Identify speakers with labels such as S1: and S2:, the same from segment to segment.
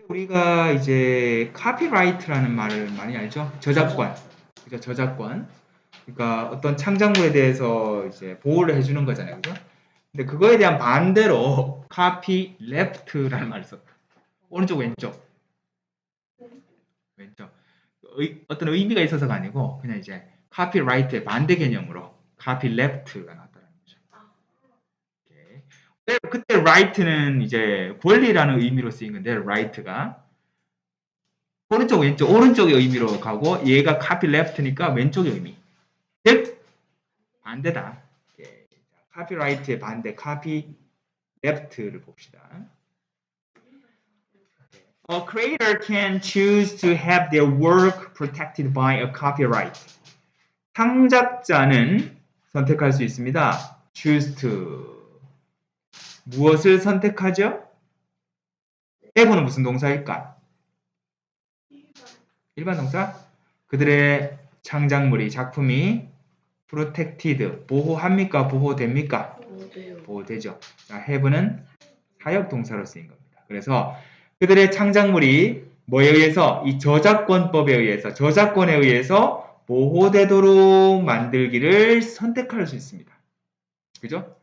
S1: 우리가 이제 카피라이트라는 말을 많이 알죠? 저작권. 그죠? 저작권. 그러니까 어떤 창작물에 대해서 이제 보호를 해주는 거잖아요. 그죠? 근데 그거에 대한 반대로 카피 레프트라는 말을 썼다. 오른쪽, 왼쪽. 왼쪽. 어떤 의미가 있어서가 아니고 그냥 이제 카피라이트의 반대 개념으로 카피 레프트가 나왔다는 거죠. 오케이. 그때 right는 이제 권리라는 의미로 쓰인 건데 right가 오른쪽 왼쪽 오른쪽의 의미로 가고 얘가 카피 레프트니까 왼쪽의 의미. 즉 반대다. 예. 카피라이트의 반대 카피 레프트를 봅시다. A creator can choose to have their work protected by a copyright. 창작자는 선택할 수 있습니다. choose to 무엇을 선택하죠? have는 무슨 동사일까? 일반 동사? 그들의 창작물이 작품이 protected 보호합니까? 보호됩니까? 보호되죠. 자, have는 사역 동사로 쓰인 겁니다. 그래서 그들의 창작물이 뭐에 의해서 이 저작권법에 의해서 저작권에 의해서 보호되도록 만들기를 선택할 수 있습니다. 그죠?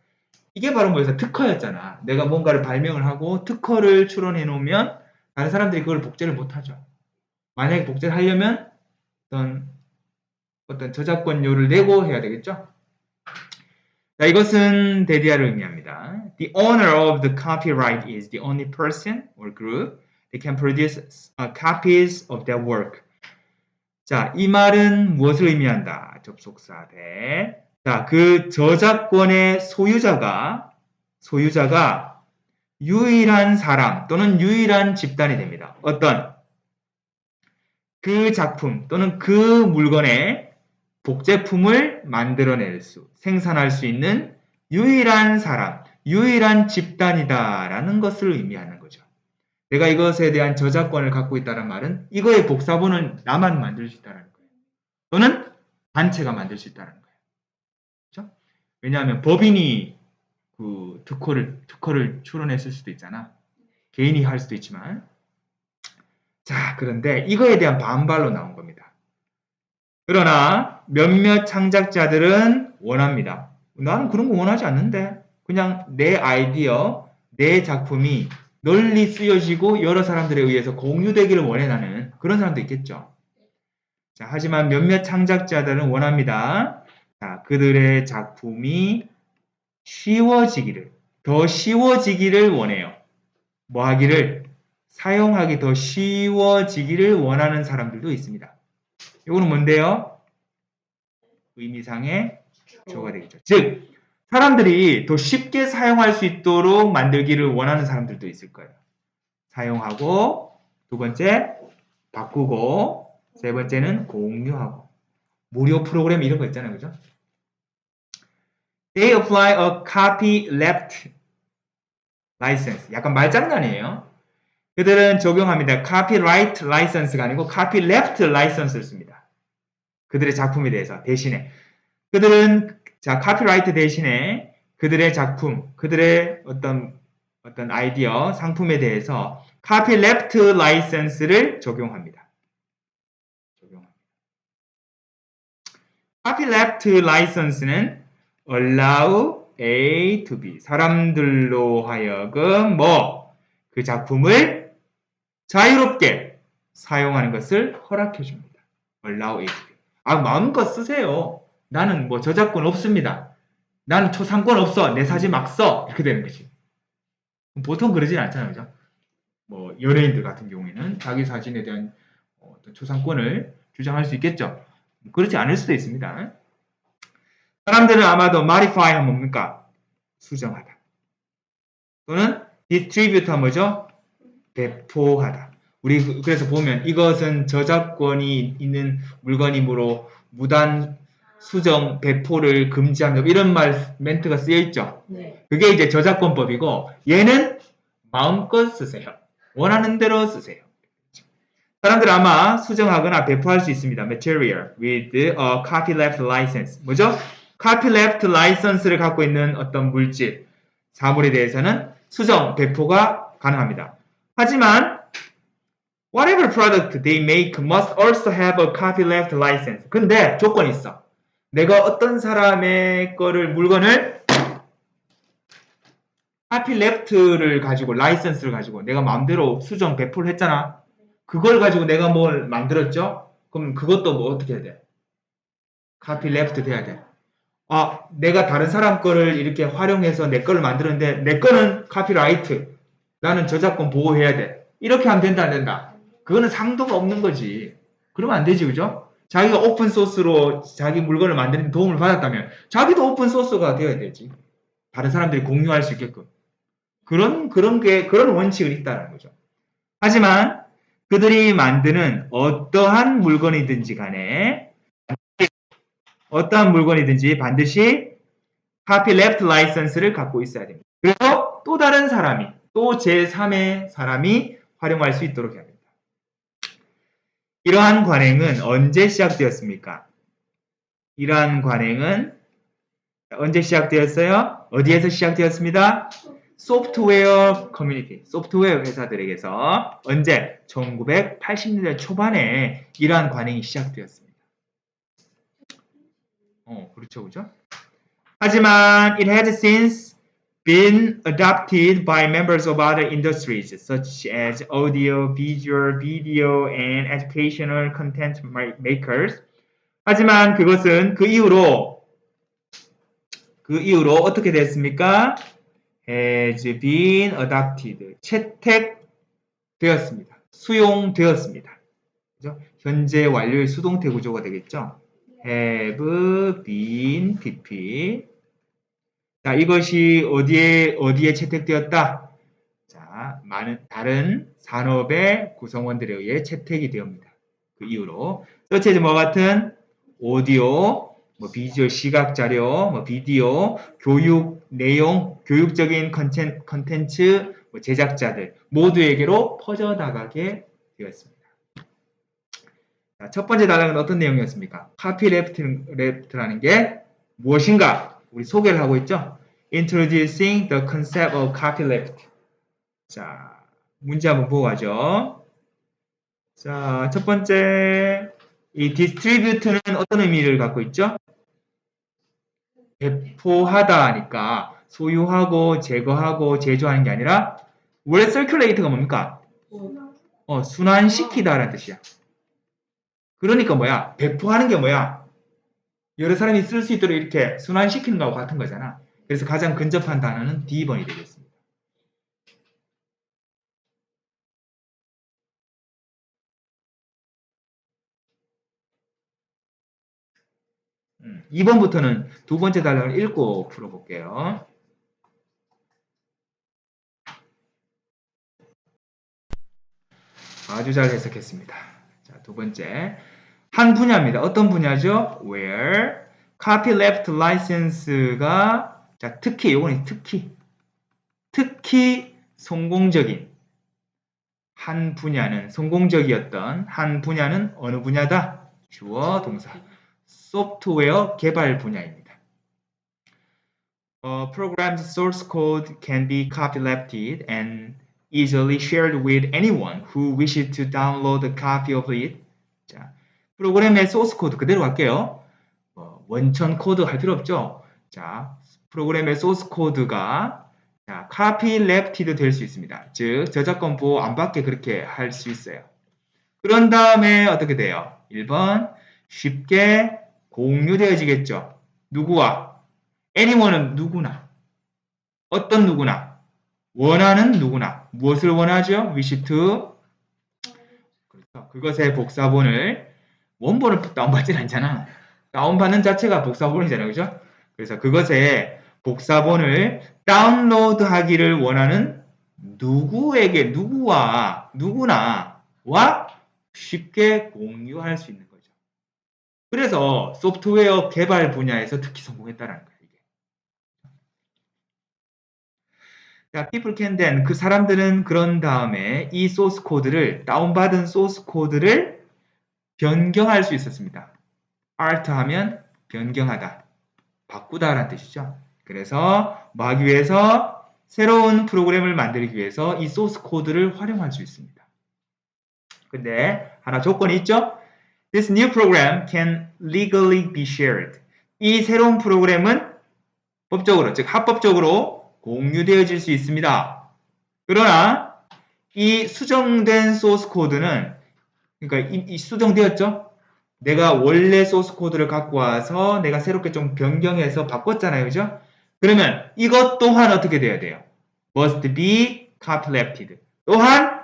S1: 이게 바로 뭐였어? 특허였잖아. 내가 뭔가를 발명을 하고 특허를 출원해 놓으면 다른 사람들이 그걸 복제를 못 하죠. 만약에 복제를 하려면 어떤 저작권료를 내고 해야 되겠죠? 자, 이것은 대디아를 의미합니다. The owner of the copyright is the only person or group that can produce copies of their work. 자, 이 말은 무엇을 의미한다? 접속사 대. 자, 그 저작권의 소유자가 유일한 사람 또는 유일한 집단이 됩니다. 어떤 그 작품 또는 그 물건의 복제품을 만들어낼 생산할 수 있는 유일한 사람, 유일한 집단이다라는 것을 의미하는 거죠. 내가 이것에 대한 저작권을 갖고 있다는 말은 이거의 복사본은 나만 만들 수 있다는 거예요. 또는 단체가 만들 수 있다는 거예요. 그렇죠? 왜냐하면 법인이 그 특허를 출원했을 수도 있잖아. 개인이 할 수도 있지만. 자, 그런데 이거에 대한 반발로 나온 겁니다. 그러나 몇몇 창작자들은 원합니다. 나는 그런 거 원하지 않는데 그냥 내 아이디어, 내 작품이 널리 쓰여지고 여러 사람들에 의해서 공유되기를 원해 나는 그런 사람도 있겠죠. 자, 하지만 몇몇 창작자들은 원합니다. 자, 그들의 작품이 더 쉬워지기를 원해요. 뭐 하기를? 사용하기 더 쉬워지기를 원하는 사람들도 있습니다. 이거는 뭔데요? 의미상의 주어가 되겠죠. 즉, 사람들이 더 쉽게 사용할 수 있도록 만들기를 원하는 사람들도 있을 거예요. 사용하고, 두 번째, 바꾸고, 세 번째는 공유하고. 무료 프로그램 이런 거 있잖아요. 그죠? They apply a copyleft license. 약간 말장난이에요. 그들은 적용합니다. copyright license가 아니고 copyleft license를 씁니다. 그들의 작품에 대해서 대신에. 그들은 자, 카피라이트 대신에 그들의 작품, 그들의 어떤 아이디어, 상품에 대해서 copyleft license를 적용합니다. copyleft license는 allow A to B 사람들로 하여금 그 작품을 자유롭게 사용하는 것을 허락해 줍니다. allow A to B. 마음껏 쓰세요. 나는 저작권 없습니다. 나는 초상권 없어. 내 사진 막 써. 이렇게 되는 거지. 보통 그러진 않잖아요. 그죠? 연예인들 같은 경우에는 자기 사진에 대한 어떤 초상권을 주장할 수 있겠죠. 그렇지 않을 수도 있습니다. 사람들은 아마도 modify 하면 뭡니까? 수정하다. 또는 distribute가 뭐죠? 배포하다. 우리 그래서 보면 이것은 저작권이 있는 물건이므로 무단 수정, 배포를 금지한다. 이런 멘트가 쓰여 있죠. 네. 그게 이제 저작권법이고 얘는 마음껏 쓰세요. 원하는 대로 쓰세요. 사람들은 아마 수정하거나 배포할 수 있습니다. Material with a copyleft license. 뭐죠? copyleft license를 갖고 있는 어떤 물질, 사물에 대해서는 수정, 배포가 가능합니다. 하지만 Whatever product they make must also have a copyleft license. 근데 조건이 있어. 내가 어떤 사람의 물건을 copyleft를 가지고 라이센스를 가지고 내가 마음대로 수정 배포를 했잖아. 그걸 가지고 내가 뭘 만들었죠? 그럼 그것도 뭐 어떻게 해야 돼? copyleft 돼야 돼. 아, 내가 다른 사람 거를 이렇게 활용해서 내 거를 만드는데 내 거는 카피라이트. 나는 저작권 보호해야 돼. 이렇게 하면 된다, 안 된다? 그거는 상도가 없는 거지. 그러면 안 되지, 그죠? 자기가 오픈 소스로 자기 물건을 만드는 데 도움을 받았다면 자기도 오픈 소스가 되어야 되지. 다른 사람들이 공유할 수 있게끔. 그런 원칙을 있다는 거죠. 하지만 그들이 만드는 어떠한 물건이든지 간에 어떠한 물건이든지 반드시 copyleft 라이선스를 갖고 있어야 됩니다. 그래서 또 다른 사람이, 또 제3의 사람이 활용할 수 있도록 해야 됩니다. 이러한 관행은 언제 시작되었습니까? 이러한 관행은 언제 시작되었어요? 어디에서 시작되었습니다? 소프트웨어 커뮤니티, 소프트웨어 회사들에게서 언제? 1980년대 초반에 이러한 관행이 시작되었습니다. 그렇죠, 그죠? 하지만 it has since been adopted by members of other industries such as audio, visual, video, and educational content makers. 하지만 그것은 그 이후로 어떻게 됐습니까? has been adopted. 채택되었습니다. 수용되었습니다. 그죠? 현재 완료의 수동태 구조가 되겠죠? have been pp. 자, 이것이 어디에 채택되었다? 자, 많은 다른 산업의 구성원들에 의해 채택이 되옵니다. 그 이후로 such as 뭐 같은 오디오, 뭐 비주얼 시각 자료, 뭐 비디오, 교육 내용, 교육적인 컨텐츠 뭐 제작자들 모두에게로 퍼져나가게 되었습니다. 자, 첫 번째 단락은 어떤 내용이었습니까? 카피레프트라는 게 무엇인가? 우리 소개를 하고 있죠. Introducing the concept of copyleft. 자, 문제 한번 보고 가죠. 자, 첫 번째 이 distribute는 어떤 의미를 갖고 있죠? 배포하다니까 소유하고 제거하고 제조하는 게 아니라 원래 circulate가 뭡니까? 순환시키다라는 뜻이야. 그러니까 뭐야? 배포하는 게 뭐야? 여러 사람이 쓸 수 있도록 이렇게 순환시키는 거하고 같은 거잖아. 그래서 가장 근접한 단어는 D번이 되겠습니다. 2번부터는 두 번째 단락을 읽고 풀어볼게요. 아주 잘 해석했습니다. 자, 두 번째. 한 분야입니다. 어떤 분야죠? Where copyleft license가 자, 특히 요거는 특히 성공적인 한 분야는 성공적이었던 한 분야는 어느 분야다? 주어 동사. 소프트웨어 개발 분야입니다. Program's source code can be copylefted and easily shared with anyone who wishes to download a copy of it. 자, 프로그램의 소스 코드 그대로 갈게요. 원천 코드 할 필요 없죠. 자, 프로그램의 소스 코드가 자, copylefted 될 수 있습니다. 즉, 저작권 보호 안 받게 그렇게 할 수 있어요. 그런 다음에 어떻게 돼요? 1번 쉽게 공유되어지겠죠. 누구와? anyone은 누구나. 어떤 누구나. 원하는 누구나. 무엇을 원하죠? wish to. 그렇죠. 그것의 복사본을 원본을 다운받진 않잖아. 다운받는 자체가 복사본이잖아요. 그죠? 그래서 그것의 복사본을 다운로드하기를 원하는 누구에게 누구나와 쉽게 공유할 수 있는 거죠. 그래서 소프트웨어 개발 분야에서 특히 성공했다는 거예요. 이게. 자, people can then 그 사람들은 그런 다음에 이 소스 코드를 다운받은 소스 코드를 변경할 수 있었습니다. alter 하면 변경하다, 바꾸다라는 뜻이죠. 그래서 뭐 하기 위해서 새로운 프로그램을 만들기 위해서 이 소스 코드를 활용할 수 있습니다. 근데 하나 조건이 있죠? This new program can legally be shared. 이 새로운 프로그램은 법적으로, 즉 합법적으로 공유되어질 수 있습니다. 그러나 이 수정된 소스 코드는, 그러니까 이 수정되었죠? 내가 원래 소스 코드를 갖고 와서 내가 새롭게 좀 변경해서 바꿨잖아요. 그죠? 그러면 이것 또한 어떻게 돼야 돼요? must be copylefted. 또한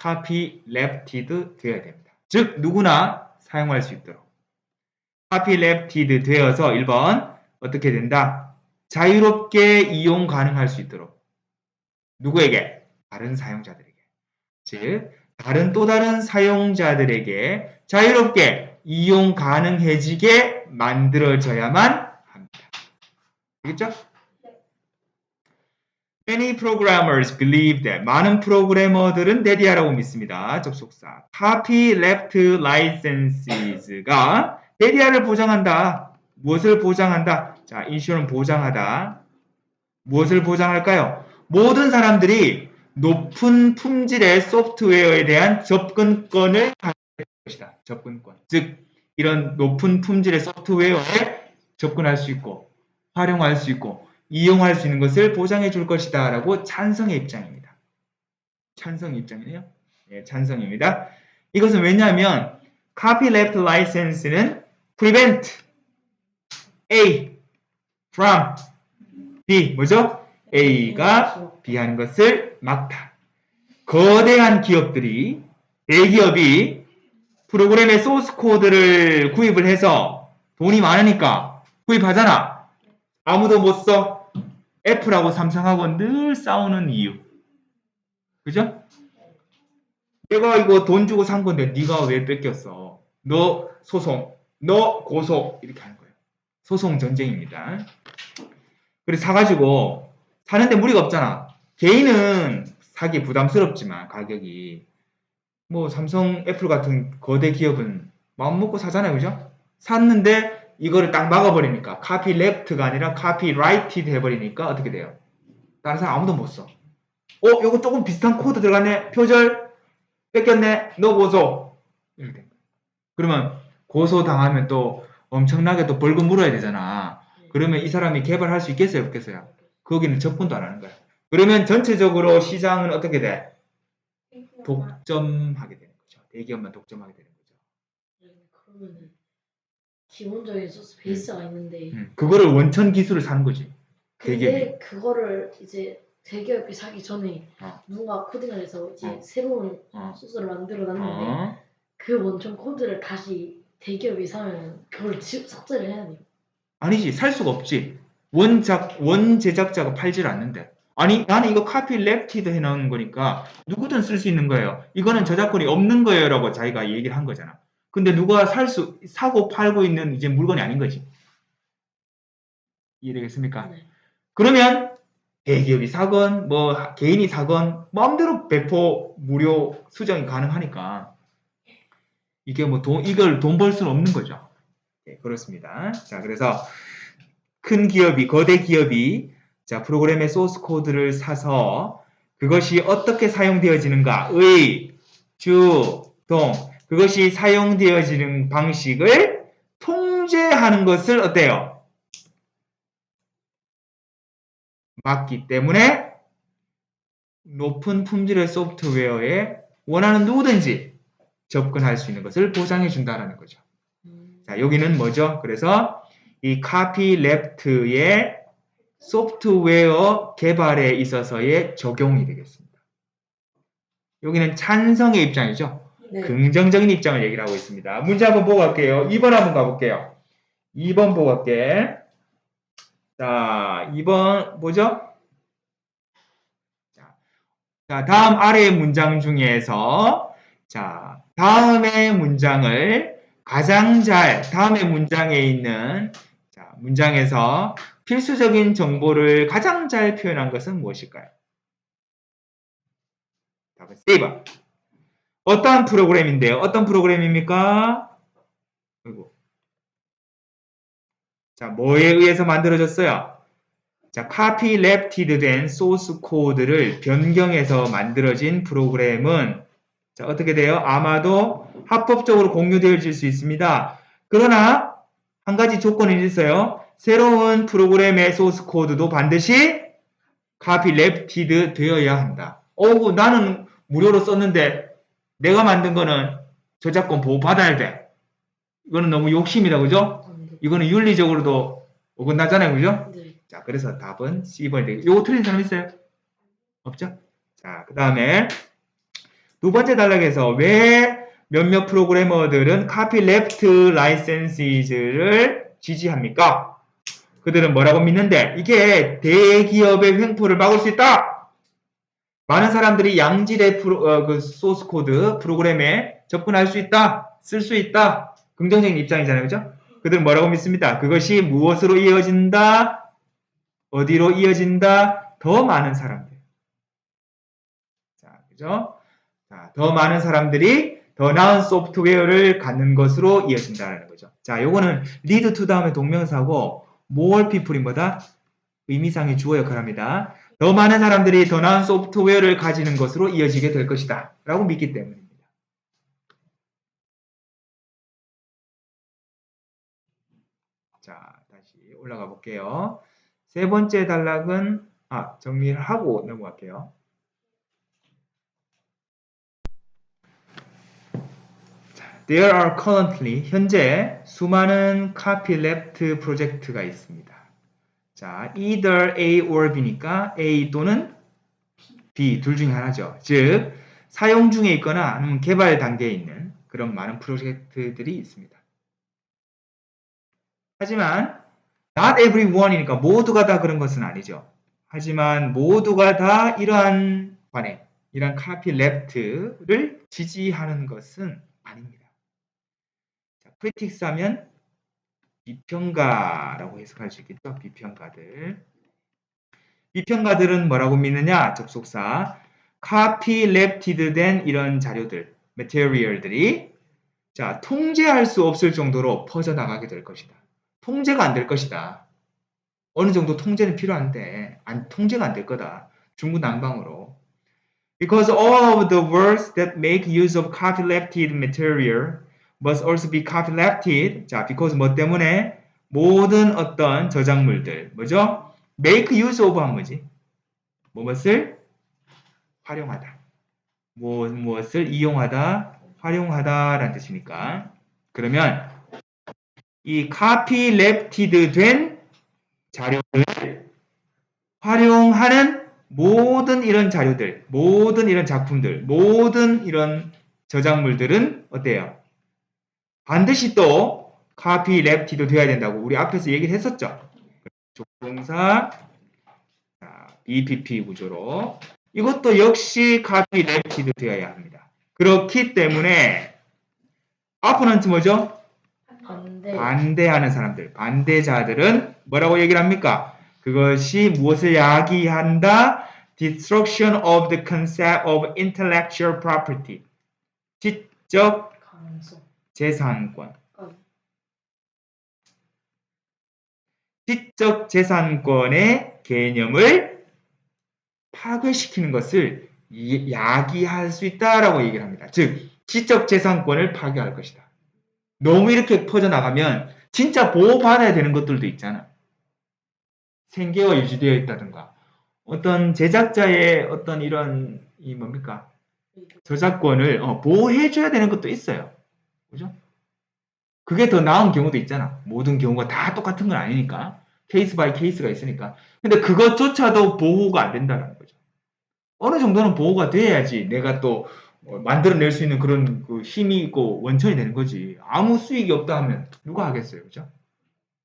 S1: copylefted 되어야 됩니다. 즉 누구나 사용할 수 있도록. copylefted 되어서 1번 어떻게 된다? 자유롭게 이용 가능할 수 있도록. 누구에게? 다른 사용자들에게. 즉 또 다른 사용자들에게 자유롭게 이용 가능해지게 만들어져야만 합니다. 알겠죠? Many programmers believe that 많은 프로그래머들은 대디아라고 믿습니다. 접속사. copyleft licenses가 대디아를 보장한다. 무엇을 보장한다? 자, 인슈어는 보장하다. 무엇을 보장할까요? 모든 사람들이 높은 품질의 소프트웨어에 대한 접근권을 가질 것이다. 접근권. 즉, 이런 높은 품질의 소프트웨어에 접근할 수 있고, 활용할 수 있고, 이용할 수 있는 것을 보장해 줄 것이다. 라고 찬성의 입장입니다. 찬성 입장이네요. 예, 찬성입니다. 이것은 왜냐하면, copyleft license는 prevent A from B. 뭐죠? A가 B하는 것을 막다. 거대한 기업들이, 대기업이 프로그램의 소스 코드를 구입을 해서 돈이 많으니까 구입하잖아. 아무도 못 써. 애플하고 삼성하고 늘 싸우는 이유. 그죠? 내가 이거 돈 주고 산 건데 네가 왜 뺏겼어? 너 소송, 너 고소 이렇게 하는 거예요. 소송 전쟁입니다. 그래서 사가지고 사는데 무리가 없잖아. 개인은 사기 부담스럽지만 가격이 뭐 삼성, 애플 같은 거대 기업은 마음 먹고 사잖아요. 그죠? 샀는데 이거를 딱 막아버리니까 카피 레프트가 아니라 카피 라이티드 해버리니까 어떻게 돼요? 다른 사람 아무도 못 써. 요거 조금 비슷한 코드 들어갔네. 표절 뺏겼네. 너 고소. 이렇게 된 거야. 그러면 고소 당하면 또 엄청나게 또 벌금 물어야 되잖아. 그러면 이 사람이 개발할 수 있겠어요? 없겠어요? 거기는 접근도 안 하는 거야. 그러면 전체적으로 시장은 어떻게 돼? 독점하게 되는 거죠. 대기업만 독점하게 되는 거죠.
S2: 그러면은 기본적인 소스 베이스가 있는데
S1: 그거를 원천 기술을 사는 거지.
S2: 근데
S1: 대기업이.
S2: 그거를 이제 대기업이 사기 전에 누군가 코딩을 해서 이제 새로운 소스를 만들어 놨는데 그 원천 코드를 다시 대기업이 사면 그걸 삭제를 해야 돼요.
S1: 아니지. 살 수가 없지. 원 제작자가 팔질 않는데. 아니 나는 이거 카피 랩티드 해놓은 거니까 누구든 쓸 수 있는 거예요. 이거는 저작권이 없는 거예요 라고 자기가 얘기를 한 거잖아. 근데 누가 사고 팔고 있는 이제 물건이 아닌 거지. 이해되겠습니까?
S2: 네.
S1: 그러면 대기업이 사건 뭐 개인이 사건 마음대로 배포 무료 수정이 가능하니까 이게 뭐 이걸 돈 벌 수는 없는 거죠. 네, 그렇습니다. 자, 그래서 큰 기업이, 거대 기업이 자, 프로그램의 소스 코드를 사서 그것이 어떻게 사용되어지는가, 그것이 사용되어지는 방식을 통제하는 것을 어때요? 막기 때문에 높은 품질의 소프트웨어에 원하는 누구든지 접근할 수 있는 것을 보장해 준다는 거죠. 자, 여기는 뭐죠? 그래서 이 카피랩트의 소프트웨어 개발에 있어서의 적용이 되겠습니다. 여기는 찬성의 입장이죠.
S2: 네.
S1: 긍정적인 입장을 얘기를 하고 있습니다. 문제 한번 보고 갈게요. 2번 한번 가볼게요. 2번 보고 갈게. 자, 2번 뭐죠? 자, 다음 아래의 문장 중에서 자, 다음의 문장을 다음의 문장에 있는 자, 문장에서 필수적인 정보를 가장 잘 표현한 것은 무엇일까요? 답은 C번. 어떠한 프로그램인데요? 어떤 프로그램입니까? 그리고 자, 뭐에 의해서 만들어졌어요? 자, copylefted 된 소스 코드를 변경해서 만들어진 프로그램은 자, 어떻게 돼요? 아마도 합법적으로 공유되어질 수 있습니다. 그러나 한 가지 조건이 있어요. 새로운 프로그램의 소스 코드도 반드시 카피랩티드 되어야 한다. 나는 무료로 썼는데 내가 만든 거는 저작권 보호 받아야 돼. 이거는 너무 욕심이다, 그죠?
S2: 네.
S1: 이거는 윤리적으로도 어긋나잖아요, 그죠?
S2: 네.
S1: 자, 그래서 답은 C번이 되겠습니다. 요거 틀린 사람 있어요? 없죠? 자, 그 다음에 두 번째 단락에서 왜 몇몇 프로그래머들은 카피랩트 라이센시즈를 지지합니까? 그들은 뭐라고 믿는데 이게 대기업의 횡포를 막을 수 있다. 많은 사람들이 양질의 그 소스 코드 프로그램에 접근할 수 있다. 쓸 수 있다. 긍정적인 입장이잖아요. 그죠? 그들은 뭐라고 믿습니다. 그것이 무엇으로 이어진다? 어디로 이어진다? 더 많은 사람들. 자, 그죠? 자, 더 많은 사람들이 더 나은 소프트웨어를 갖는 것으로 이어진다는 거죠. 자, 요거는 lead to 다음에 동명사고 more people이 뭐다? 의미상의 주어 역할을 합니다. 더 많은 사람들이 더 나은 소프트웨어를 가지는 것으로 이어지게 될 것이다. 라고 믿기 때문입니다. 자, 다시 올라가 볼게요. 세 번째 단락은 정리를 하고 넘어갈게요. There are currently 현재 수많은 copyleft 프로젝트가 있습니다. 자, either A or B니까 A 또는 B 둘 중에 하나죠. 즉 사용 중에 있거나 아니면 개발 단계에 있는 그런 많은 프로젝트들이 있습니다. 하지만 not everyone이니까 모두가 다 그런 것은 아니죠. 하지만 모두가 다 이러한 관행, 이러한 copyleft를 지지하는 것은 아닙니다. 자, critics 하면 비평가라고 해석할 수 있겠죠. 비평가들. 비평가들은 뭐라고 믿느냐? 접속사. copylepted 된 이런 자료들, material들이 자, 통제할 수 없을 정도로 퍼져나가게 될 것이다. 통제가 안 될 것이다. 어느 정도 통제는 필요한데 통제가 안 될 거다. 중구난방으로. Because all of the works that make use of copylepted material must also be copylepted. 자, because 뭐 때문에 모든 어떤 저작물들, 뭐죠? make use of 한 뭐지? 무엇을 활용하다. 무엇을 이용하다, 활용하다라는 뜻이니까. 그러면 이 copylepted 된 자료를 활용하는 모든 이런 자료들, 모든 이런 작품들, 모든 이런 저작물들은 어때요? 반드시 또 copylepted 돼야 된다고 우리 앞에서 얘기를 했었죠. 조동사 BPP 구조로 이것도 역시 copylepted 되어야 합니다. 그렇기 때문에 opponent 뭐죠? 반대하는 사람들, 반대자들은 뭐라고 얘기를 합니까? 그것이 무엇을 야기한다? Destruction of the concept of intellectual property. 지적 재산권. 지적 재산권의 개념을 파괴시키는 것을 야기할 수 있다라고 얘기를 합니다. 즉, 지적 재산권을 파괴할 것이다. 너무 이렇게 퍼져나가면 진짜 보호받아야 되는 것들도 있잖아. 생계가 유지되어 있다든가 어떤 제작자의 어떤 이런 뭡니까? 저작권을 보호해줘야 되는 것도 있어요. 그죠? 그게 더 나은 경우도 있잖아. 모든 경우가 다 똑같은 건 아니니까. 케이스 바이 케이스가 있으니까. 근데 그것조차도 보호가 안 된다는 거죠. 어느 정도는 보호가 돼야지 내가 또 만들어낼 수 있는 그런 그 힘이 있고 원천이 되는 거지. 아무 수익이 없다 하면 누가 하겠어요. 그죠?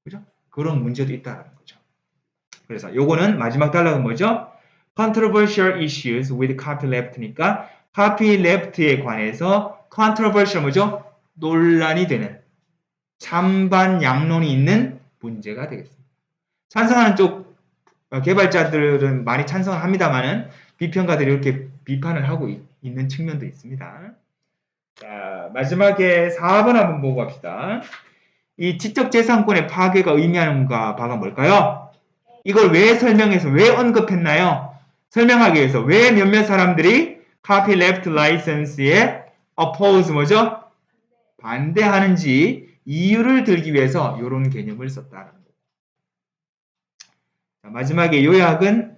S1: 그죠? 그런 문제도 있다는 거죠. 그래서 요거는 마지막 단락은 뭐죠? Controversial issues with copyleft니까 copyleft에 관해서 controversial 뭐죠? 논란이 되는 찬반 양론이 있는 문제가 되겠습니다. 찬성하는 쪽 개발자들은 많이 찬성을 합니다만은 비평가들이 이렇게 비판을 하고 있는 측면도 있습니다. 자, 마지막에 4번 한번 보고 갑시다. 이 지적재산권의 파괴가 의미하는 바가 뭘까요? 이걸 왜 설명해서 왜 언급했나요? 설명하기 위해서 왜 몇몇 사람들이 copyleft license에 oppose 뭐죠? 반대하는지 이유를 들기 위해서 이런 개념을 썼다라는 거예요. 자, 마지막에 요약은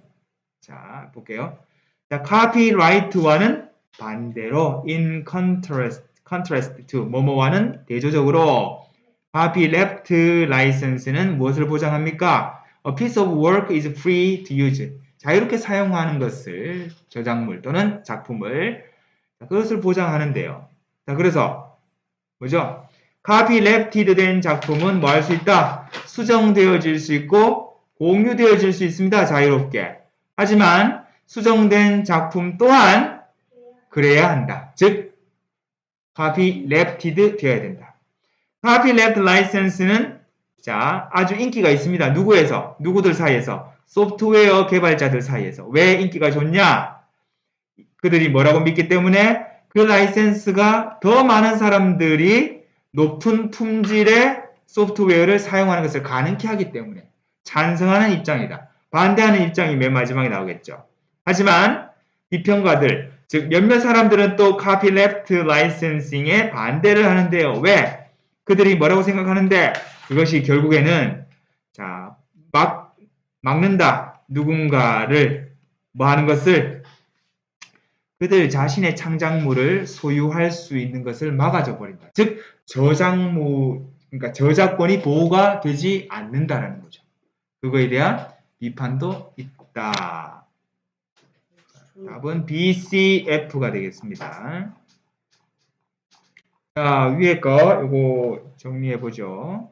S1: 자, 볼게요. 자, copyright와는 반대로 in contrast to 뭐뭐와는 대조적으로 copyleft license는 무엇을 보장합니까? A piece of work is free to use. 자유롭게 사용하는 것을 저작물 또는 작품을 그것을 보장하는데요. 자, 그래서 뭐죠? copylefted 된 작품은 뭐 할 수 있다? 수정되어질 수 있고 공유되어질 수 있습니다. 자유롭게. 하지만 수정된 작품 또한 그래야 한다. 즉 copylefted 되어야 된다. copyleft license는 자 아주 인기가 있습니다. 누구들 사이에서? 소프트웨어 개발자들 사이에서. 왜 인기가 좋냐? 그들이 뭐라고 믿기 때문에 그 라이센스가 더 많은 사람들이 높은 품질의 소프트웨어를 사용하는 것을 가능케 하기 때문에 찬성하는 입장이다. 반대하는 입장이 맨 마지막에 나오겠죠. 하지만 비평가들, 즉 몇몇 사람들은 또 copyleft licensing에 반대를 하는데요. 왜? 그들이 뭐라고 생각하는데 그것이 결국에는 자 막는다. 누군가를 뭐 하는 것을 그들 자신의 창작물을 소유할 수 있는 것을 막아줘 버린다. 즉 그러니까 저작권이 보호가 되지 않는다라는 거죠. 그거에 대한 비판도 있다. 답은 B, C, F가 되겠습니다. 자, 위에 거 이거 정리해 보죠.